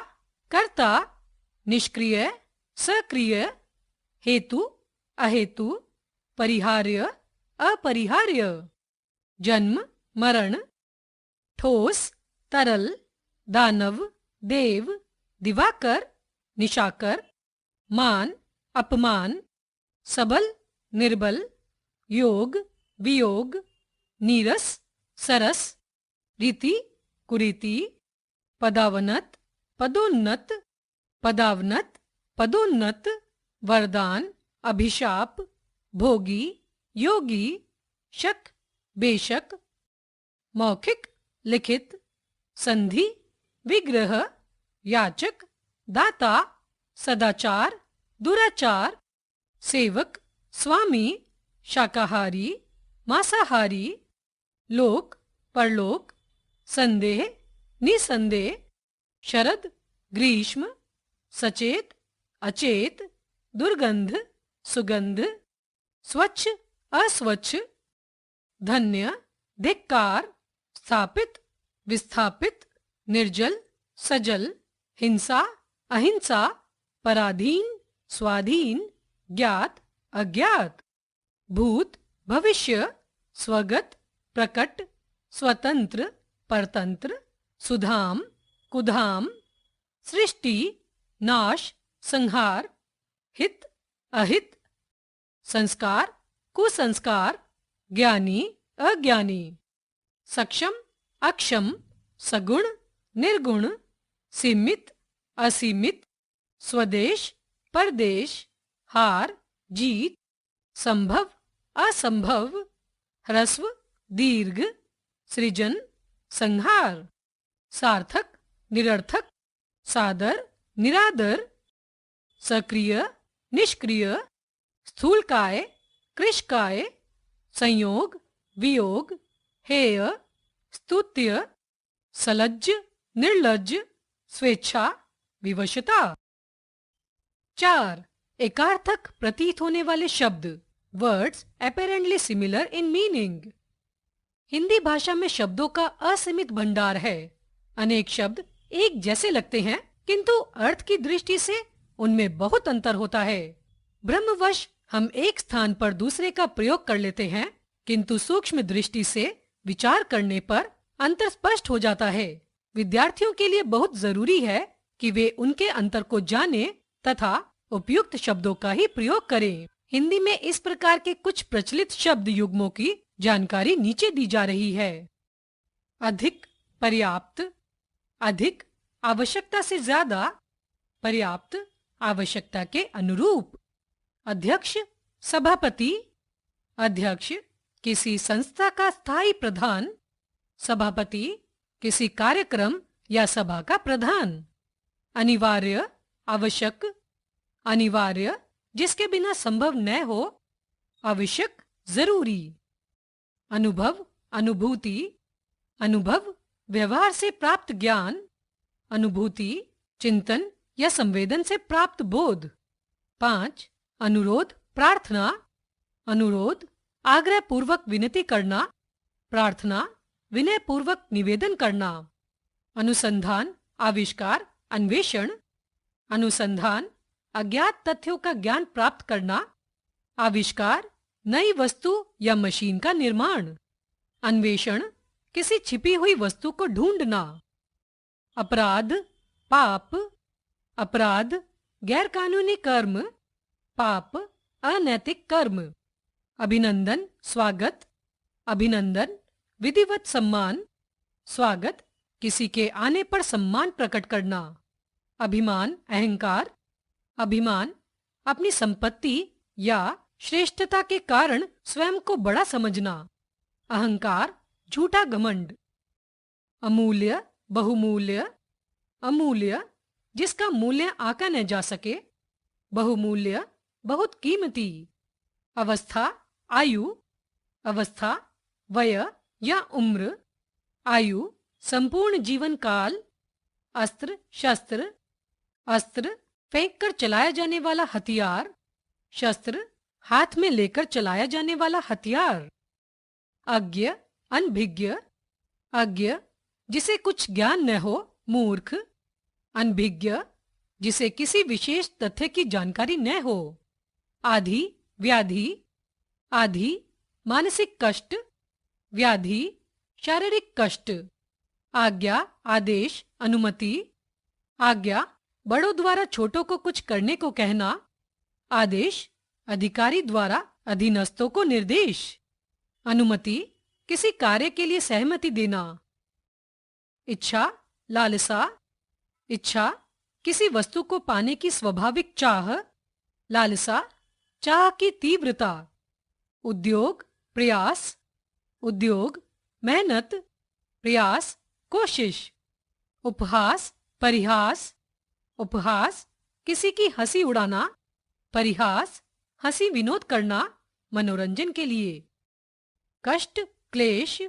कर्ता, निष्क्रिय सक्रिय, हेतु अहेतु, परिहार्य अपरिहार्य, जन्म मरण, ठोस तरल, दानव देव, दिवाकर निशाकर, मान अपमान, सबल निर्बल, योग वियोग, नीरस सरस, रीति कुरीति, पदावनत पदोन्नत, पदावनत पदोन्नत, वरदान अभिशाप, भोगी योगी, शक बेशक, मौखिक लिखित, संधि विग्रह, याचक दाता, सदाचार दुराचार, सेवक स्वामी, शाकाहारी मांसाहारी, लोक परलोक, संदेह निसंदेह, शरद ग्रीष्म, सचेत अचेत, दुर्गंध सुगंध, स्वच्छ अस्वच्छ, धन्य धिक्कार, स्थापित विस्थापित, निर्जल सजल, हिंसा अहिंसा, पराधीन स्वाधीन, ज्ञात अज्ञात, भूत भविष्य, स्वगत प्रकट, स्वतंत्र परतंत्र, सुधाम कुधाम, सृष्टि नाश संहार, हित अहित, संस्कार कुसंस्कार, ज्ञानी अज्ञानी, सक्षम अक्षम, सगुण निर्गुण, सीमित असीमित, स्वदेश परदेश, हार जीत, संभव असंभव, ह्रस्व दीर्घ, सृजन संहार, सार्थक निरर्थक, सादर निरादर, सक्रिय निष्क्रिय, स्थूलकाय कृशकाय, संयोग वियोग, हेय स्तुत्य, सलज्ज निर्लज्ज, स्वेच्छा विवशता। 4. एकार्थक प्रतीत होने वाले शब्द, words apparently similar in meaning। Hindi भाषा में शब्दों का असीमित भंडार है। अनेक शब्द एक जैसे लगते हैं, किंतु अर्थ की दृष्टि से उनमें बहुत अंतर होता है। ब्रह्मवश हम एक स्थान पर दूसरे का प्रयोग कर लेते हैं, किंतु सूक्ष्म दृष्टि से विचार करने पर अंतर स्पष्ट हो जाता है। विद्यार्थियों के लिए बहुत जरूरी है कि वे उनके अंतर को जाने तथा उपयुक्त शब्दों का ही प्रयोग करें। हिंदी में इस प्रकार के कुछ प्रचलित शब्द युग्मों की जानकारी नीचे दी जा रही है। अधिक पर्याप्त, अधिक आवश्यकता से ज्यादा, पर्याप्त आवश्यकता के अनुरूप। अध्यक्ष सभापति, अध्यक्ष किसी संस्था का स्थायी प्रधान, सभापति किसी कार्यक्रम या सभा का प्रधान। अनिवार्य आवश्यक, अनिवार्य जिसके बिना संभव न हो, आवश्यक जरूरी। अनुभव अनुभूति, अनुभव व्यवहार से प्राप्त ज्ञान, अनुभूति चिंतन या संवेदन से प्राप्त बोध। 5. अनुरोध प्रार्थना, अनुरोध आग्रह पूर्वक विनती करना, प्रार्थना विनय पूर्वक निवेदन करना। अनुसंधान आविष्कार अन्वेषण, अनुसंधान अज्ञात तथ्यों का ज्ञान प्राप्त करना, आविष्कार नई वस्तु या मशीन का निर्माण, अन्वेषण किसी छिपी हुई वस्तु को ढूंढना। अपराध पाप, अपराध गैरकानूनी कर्म, पाप अनैतिक कर्म। अभिनंदन स्वागत, अभिनंदन विधिवत सम्मान, स्वागत किसी के आने पर सम्मान प्रकट करना। अभिमान अहंकार, अभिमान अपनी संपत्ति या श्रेष्ठता के कारण स्वयं को बड़ा समझना। अहंकार झूठा घमंड। अमूल्य बहुमूल्य, अमूल्य जिसका मूल्य आंका न जा सके, बहुमूल्य बहुत कीमती। अवस्था आयु, अवस्था वय या उम्र, आयु संपूर्ण जीवन काल, अस्त्र शस्त्र, अस्त्र फेंक कर चलाया जाने वाला हथियार, शस्त्र हाथ में लेकर चलाया जाने वाला हथियार। अज्ञ अनभिज्ञ, अज्ञ जिसे कुछ ज्ञान न हो, मूर्ख। अनभिज्ञ जिसे किसी विशेष तथ्य की जानकारी न हो। आधि व्याधि, आधि मानसिक कष्ट, व्याधि शारीरिक कष्ट। आज्ञा आदेश अनुमति, आज्ञा बड़ों द्वारा छोटों को कुछ करने को कहना, आदेश अधिकारी द्वारा अधीनस्थों को निर्देश, अनुमति किसी कार्य के लिए सहमति देना। इच्छा लालसा, इच्छा किसी वस्तु को पाने की स्वाभाविक चाह, लालसा चाह की तीव्रता। उद्योग प्रयास, उद्योग मेहनत, प्रयास कोशिश। उपहास परिहास, उपहास किसी की हंसी उड़ाना, परिहास हंसी विनोद करना मनोरंजन के लिए। कष्ट क्लेश,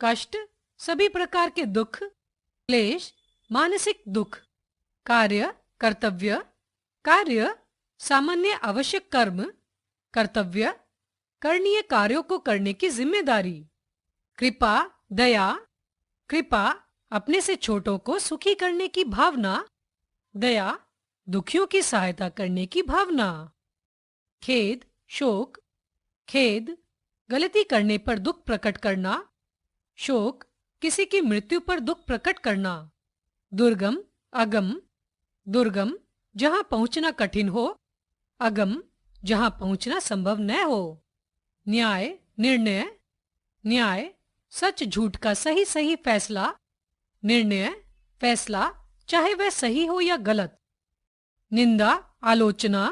कष्ट सभी प्रकार के दुख, क्लेश मानसिक दुख। कार्य कर्तव्य, कार्य सामान्य आवश्यक कर्म, कर्तव्य करणीय कार्यों को करने की जिम्मेदारी। कृपा दया, कृपा अपने से छोटों को सुखी करने की भावना, दया दुखियों की सहायता करने की भावना। खेद शोक, खेद गलती करने पर दुख प्रकट करना, शोक किसी की मृत्यु पर दुख प्रकट करना। दुर्गम अगम, दुर्गम जहां पहुंचना कठिन हो, अगम जहां पहुंचना संभव न हो। न्याय निर्णय, न्याय सच झूठ का सही सही फैसला, निर्णय फैसला चाहे वह सही हो या गलत। निंदा आलोचना,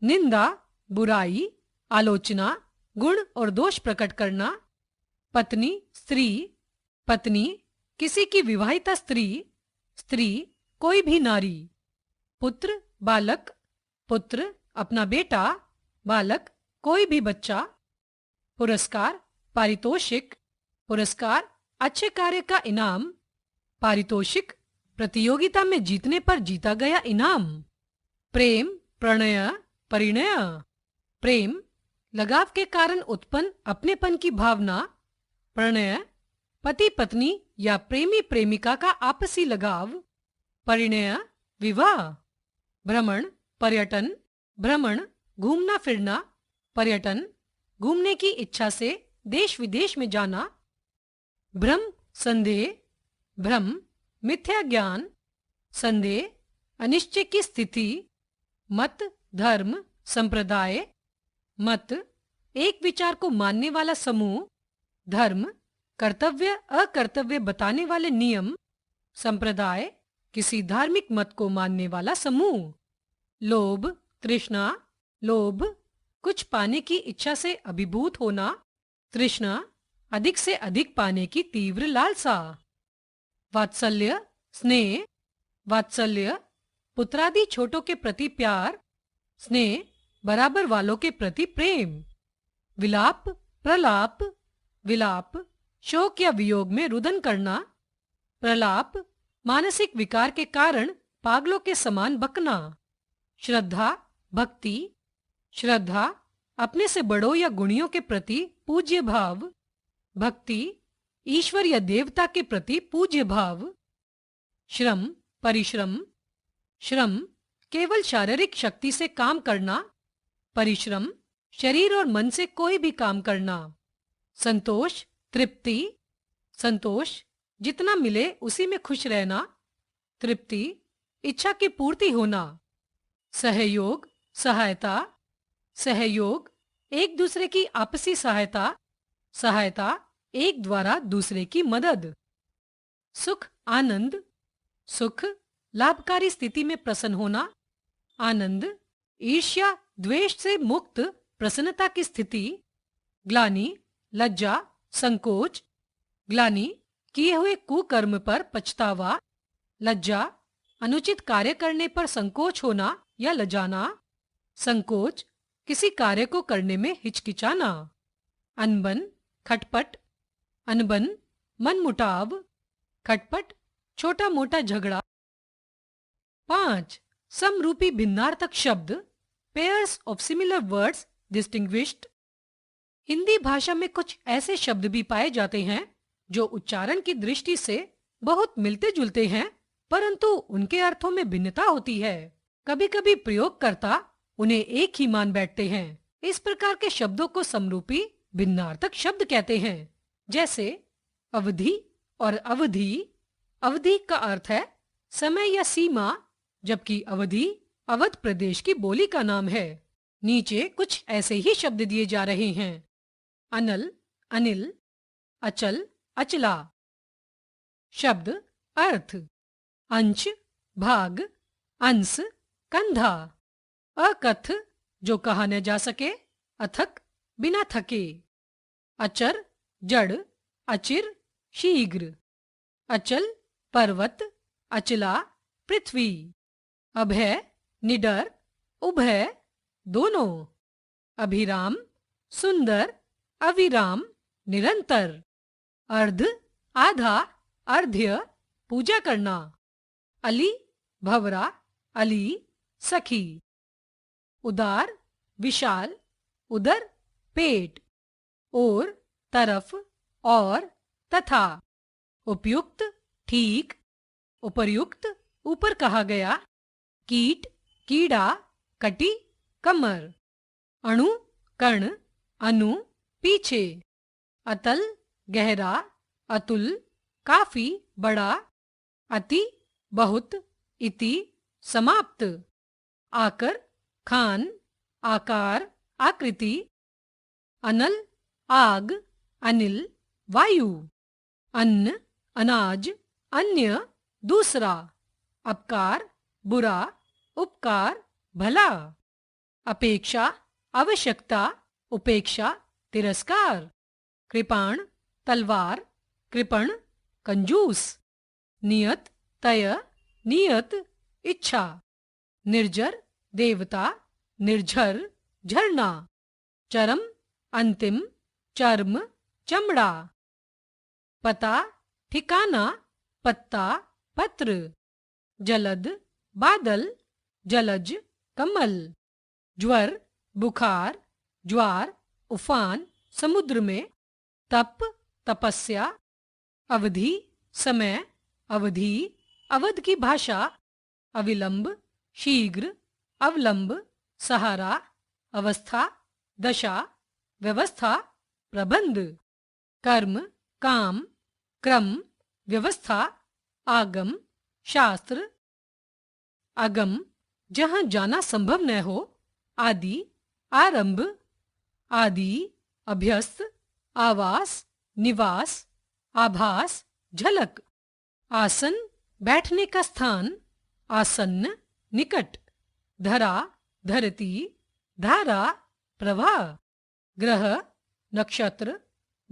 निंदा बुराई, आलोचना गुण और दोष प्रकट करना। पत्नी स्त्री, पत्नी किसी की विवाहिता स्त्री, स्त्री कोई भी नारी। पुत्र बालक, पुत्र अपना बेटा, बालक कोई भी बच्चा। पुरस्कार पारितोषिक, पुरस्कार अच्छे कार्य का इनाम, पारितोषिक प्रतियोगिता में जीतने पर जीता गया इनाम। प्रेम प्रणय परिणय, प्रेम लगाव के कारण उत्पन्न अपनेपन की भावना, प्रणय पति पत्नी या प्रेमी प्रेमिका का आपसी लगाव, परिणय विवाह। भ्रमण पर्यटन, भ्रमण घूमना फिरना, पर्यटन घूमने की इच्छा से देश विदेश में जाना। भ्रम संदेह, भ्रम मिथ्या ज्ञान, संदेह अनिश्चय की स्थिति। मत धर्म संप्रदाय, मत एक विचार को मानने वाला समूह, धर्म कर्तव्य अकर्तव्य बताने वाले नियम, संप्रदाय किसी धार्मिक मत को मानने वाला समूह। लोभ तृष्णा, लोभ कुछ पाने की इच्छा से अभिभूत होना, तृष्णा अधिक से अधिक पाने की तीव्र लालसा। वात्सल्य स्नेह, वात्सल्य पुत्रादि छोटों के प्रति प्यार, स्नेह बराबर वालों के प्रति प्रेम। विलाप प्रलाप, विलाप शोक या वियोग में रुदन करना, प्रलाप मानसिक विकार के कारण पागलों के समान बकना। श्रद्धा भक्ति, श्रद्धा अपने से बड़ों या गुणियों के प्रति पूज्य भाव, भक्ति ईश्वर या देवता के प्रति पूज्य भाव। श्रम परिश्रम, श्रम केवल शारीरिक शक्ति से काम करना, परिश्रम शरीर और मन से कोई भी काम करना। संतोष तृप्ति, संतोष जितना मिले उसी में खुश रहना, तृप्ति इच्छा की पूर्ति होना। सहयोग सहायता, सहयोग एक दूसरे की आपसी सहायता, सहायता एक द्वारा दूसरे की मदद। सुख आनंद, सुख लाभकारी स्थिति में प्रसन्न होना, आनंद ईर्ष्या द्वेष से मुक्त प्रसन्नता की स्थिति। ग्लानि लज्जा संकोच, ग्लानि किए हुए कुकर्म पर पछतावा, लज्जा अनुचित कार्य करने पर संकोच होना या लजाना, संकोच किसी कार्य को करने में हिचकिचाना। अनबन खटपट, अनबन मनमुटाव, खटपट, छोटा मोटा झगड़ा। 5. समरूपी भिन्नार्थक शब्द, pairs of similar words distinguished. Hindi भाषा में कुछ ऐसे शब्द भी पाए जाते हैं जो उच्चारण की दृष्टि से बहुत मिलते जुलते हैं, परंतु उनके अर्थों में भिन्नता होती है। कभी कभी प्रयोगकर्ता उन्हें एक ही मान बैठते हैं। इस प्रकार के शब्दों को समरूपी भिन्नार्थक शब्द कहते हैं। जैसे अवधि और अवधि। अवधि का अर्थ है समय या सीमा, जबकि अवधि अवध प्रदेश की बोली का नाम है। नीचे कुछ ऐसे ही शब्द दिए जा रहे हैं। अनल, अनिल, अचल, अचला। शब्द अर्थ, अंश, भाग, अंश, कंधा। अकथ, जो कहा न जा सके, अथक, बिना थके। अचर, जड़, अचिर, शीघ्र। अचल, पर्वत, अचला, पृथ्वी। अभय, निडर, उभय, दोनों। अभिराम, सुंदर, अविराम, निरंतर। अर्ध, आधा, अर्ध्य, पूजा करना। अली, भवरा, अली, सखी। उदार, विशाल, उदर, पेट। और, तरफ, और, तथा। उपयुक्त, ठीक, उपर्युक्त, ऊपर कहा गया। कीट, कीड़ा, कटी, कमर। अणु, कण, अनु, पीछे। अतल, गहरा, अतुल, काफी, बड़ा। अति, बहुत, इति, समाप्त। आकर, खान, आकार, आकृति। अनल, आग, अनिल, वायु। अन्न, अनाज, अन्य, दूसरा। अपकार, बुरा, उपकार, भला। अपेक्षा, आवश्यकता, उपेक्षा, तिरस्कार। कृपाण, तलवार, कृपण, कंजूस। नियत, तय, नियत, इच्छा। निर्जर, देवता, निर्झर, झरना। चरम, अंतिम, चर्म, चमड़ा। पता, ठिकाना, पत्ता, पत्र। जलद, बादल, जलज, कमल। ज्वर, बुखार, ज्वार, उफान, समुद्र में। तप, तपस्या। अवधि, समय, अवधि, अवध की भाषा। अविलंब, शीघ्र, अवलंब, सहारा, अवस्था, दशा, व्यवस्था, प्रबंध। कर्म, काम, क्रम, व्यवस्था, आगम, शास्त्र। अगम, जहां जाना संभव न हो। आदि, आरंभ। आदि, अभ्यस्त, आवास, निवास, आभास, झलक। आसन, बैठने का स्थान। आसन्न, निकट। धरा, धरती, धारा, प्रवाह। ग्रह, नक्षत्र,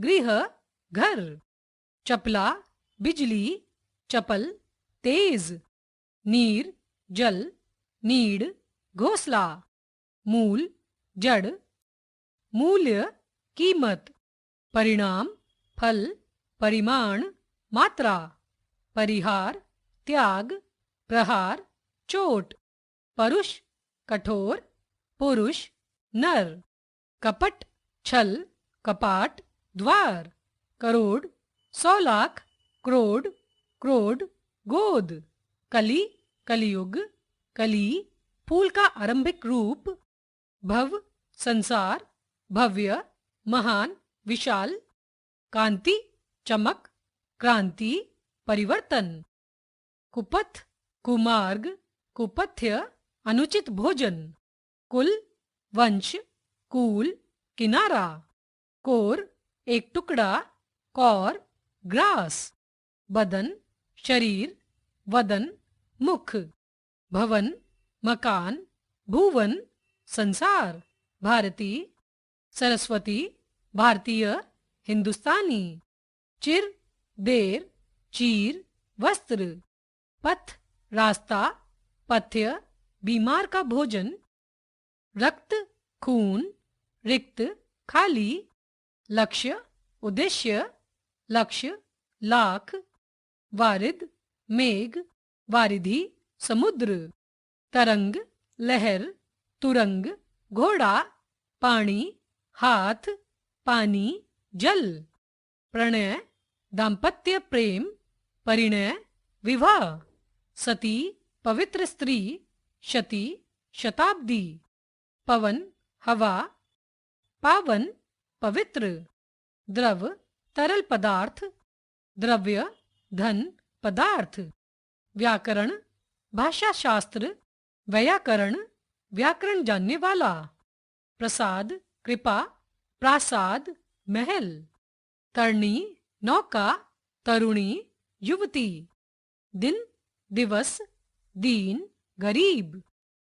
गृह, घर। चपला, बिजली, चपल, तेज। नीर, जल, नीड, घोंसला। मूल, जड़। मूल्य, कीमत। परिणाम, फल, परिमाण, मात्रा। परिहार, त्याग, प्रहार, चोट। परुष, कठोर, पुरुष, नर। कपट, छल, कपाट, द्वार। करोड़, 100 लाख, क्रोड, क्रोड, गोद। कली, कलियुग, कली, फूल का आरंभिक रूप। भव, संसार, भव्य, महान, विशाल। कांति, चमक, क्रांति, परिवर्तन। कुपथ, कुमार्ग, कुपथ्य, अनुचित भोजन। कुल, वंश, कूल, किनारा। कोर, एक टुकड़ा, कौर, ग्रास। बदन, शरीर, वदन, मुख। भवन, मकान, भुवन, संसार। भारती, सरस्वती, भारतीय, हिंदुस्तानी। चिर, देर, चीर, वस्त्र। पथ, रास्ता, पथ्य, बीमार का भोजन। रक्त, खून, रिक्त, खाली। लक्ष्य, उद्देश्य, लक्ष्य, लाख। वारिद, मेघ, वारिधि, समुद्र। तरंग, लहर, तुरंग, घोड़ा, पानी, हाथ, पानी, जल। प्रणय, दाम्पत्य प्रेम, परिणय, विवाह। सती, पवित्र स्त्री, शती, शताब्दी। पवन, हवा, पावन, पवित्र। द्रव, तरल पदार्थ, द्रव्य, धन, पदार्थ। व्याकरण, भाषा शास्त्र, व्याकरण, व्याकरण जानने वाला। प्रसाद, कृपा, प्रासाद, महल। तरणी, नौका, तरुणी, युवती। दिन, दिवस, दीन, गरीब।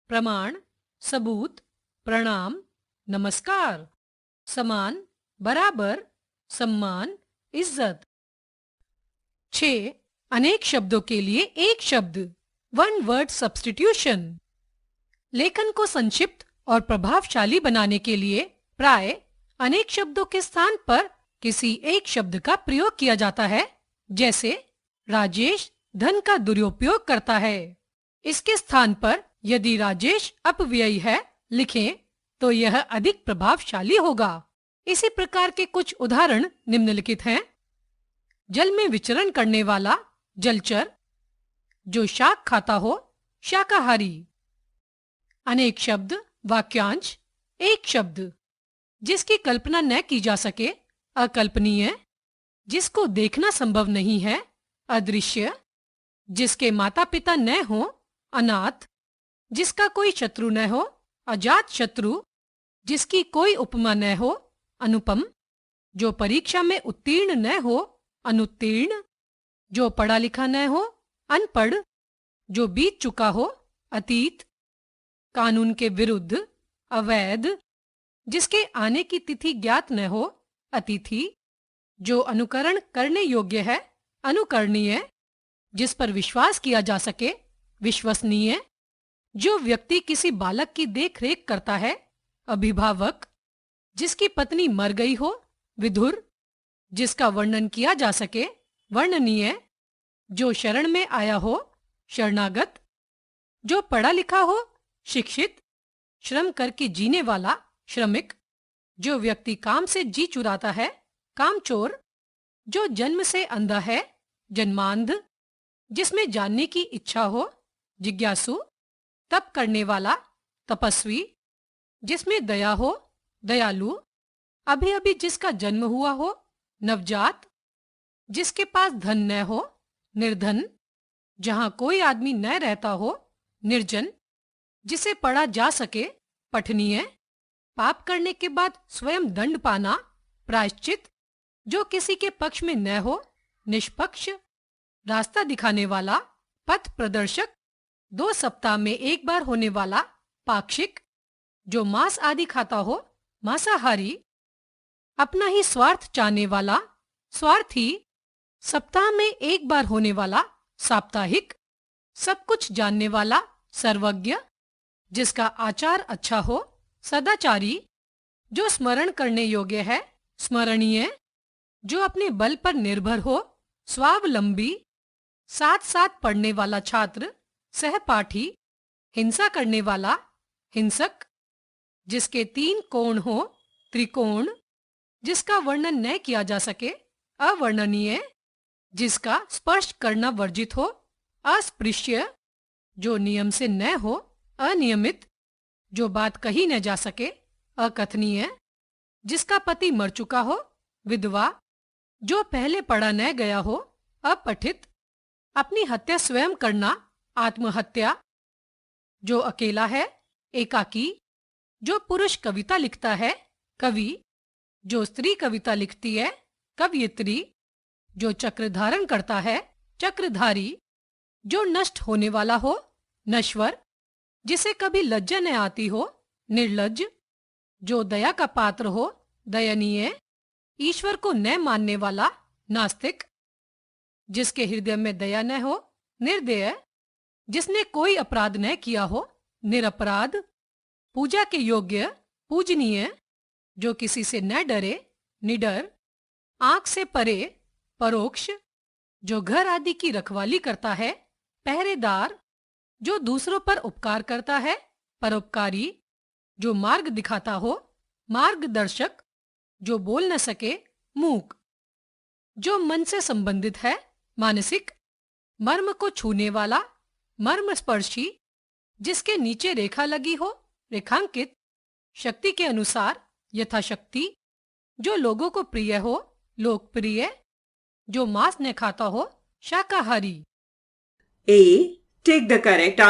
प्रमाण, सबूत, प्रणाम, नमस्कार। समान, बराबर, सम्मान, इज्जत। 6. अनेक शब्दों के लिए एक शब्द, वन वर्ड सब्स्टिट्यूशन। लेखन को संक्षिप्त और प्रभावशाली बनाने के लिए प्राय अनेक शब्दों के स्थान पर किसी एक शब्द का प्रयोग किया जाता है। जैसे राजेश धन का दुरुपयोग करता है। इसके स्थान पर यदि राजेश अपव्ययी है लिखें तो यह अधिक प्रभावशाली होगा। इसी प्रकार के कुछ उदाहरण निम्नलिखित हैं। जल में विचरण करने वाला जलचर, जो शाक खाता हो शाकाहारी। अनेक शब्द, वाक्यांश, एक शब्द। जिसकी कल्पना न की जा सके अकल्पनीय, जिसको देखना संभव नहीं है अदृश्य, जिसके माता पिता न हो अनाथ, जिसका कोई शत्रु न हो अजात शत्रु, जिसकी कोई उपमा न हो अनुपम, जो परीक्षा में उत्तीर्ण न हो अनुत्तीर्ण, जो पढ़ा लिखा न हो अनपढ़, जो बीत चुका हो अतीत, कानून के विरुद्ध अवैध, जिसके आने की तिथि ज्ञात न हो अतिथि, जो अनुकरण करने योग्य है अनुकरणीय, जिस पर विश्वास किया जा सके विश्वसनीय, जो व्यक्ति किसी बालक की देखरेख करता है अभिभावक, जिसकी पत्नी मर गई हो विधुर, जिसका वर्णन किया जा सके वर्णनीय, जो शरण में आया हो शरणागत, जो पढ़ा लिखा हो शिक्षित, श्रम करके जीने वाला श्रमिक, जो व्यक्ति काम से जी चुराता है कामचोर, जो जन्म से अंधा है जन्मांध, जिसमें जानने की इच्छा हो जिज्ञासु, तप करने वाला तपस्वी, जिसमें दया हो दयालु, अभी अभी जिसका जन्म हुआ हो नवजात, जिसके पास धन न हो निर्धन, जहां कोई आदमी न रहता हो निर्जन, जिसे पढ़ा जा सके पठनीय, पाप करने के बाद स्वयं दंड पाना प्रायश्चित, जो किसी के पक्ष में न हो निष्पक्ष, रास्ता दिखाने वाला पथ प्रदर्शक, 2 सप्ताह में एक बार होने वाला पाक्षिक, जो मांस आदि खाता हो मांसाहारी, अपना ही स्वार्थ चाहने वाला स्वार्थी, सप्ताह में एक बार होने वाला साप्ताहिक, सब कुछ जानने वाला सर्वज्ञ, जिसका आचार अच्छा हो सदाचारी, जो स्मरण करने योग्य है स्मरणीय, जो अपने बल पर निर्भर हो स्वावलंबी, साथ साथ पढ़ने वाला छात्र सहपाठी, हिंसा करने वाला हिंसक, जिसके 3 कोण हो त्रिकोण, जिसका वर्णन न किया जा सके अवर्णनीय, जिसका स्पर्श करना वर्जित हो अस्पृश्य, जो नियम से न हो अनियमित, जो बात कही न जा सके अकथनीय, जिसका पति मर चुका हो विधवा, जो पहले पढ़ा न गया हो अपठित, अपनी हत्या स्वयं करना आत्महत्या, जो अकेला है एकाकी, जो पुरुष कविता लिखता है कवि, जो स्त्री कविता लिखती है कवयित्री, जो चक्र धारण करता है चक्रधारी, जो नष्ट होने वाला हो नश्वर, जिसे कभी लज्जा न आती हो निर्लज्ज, जो दया का पात्र हो दयनीय, ईश्वर को न मानने वाला नास्तिक, जिसके हृदय में दया न हो निर्दय, जिसने कोई अपराध न किया हो निरपराध, पूजा के योग्य पूजनीय, जो किसी से न डरे निडर, आंख से परे परोक्ष, जो घर आदि की रखवाली करता है। पहरेदार, जो दूसरों पर उपकार करता है। परोपकारी, जो मार्ग दिखाता हो। मार्गदर्शक, जो बोल न सके। मूक, जो मन से संबंधित है। मानसिक, मर्म को छूने वाला। मर्मस्पर्शी, जिसके नीचे रेखा लगी हो। रेखांकित, शक्ति के अनुसार, यथाशक्ति, जो लोगों को प्रिय हो। लोकप्रिय, जो मांस न खाता हो। शाकाहारी। A. Take the correct answer.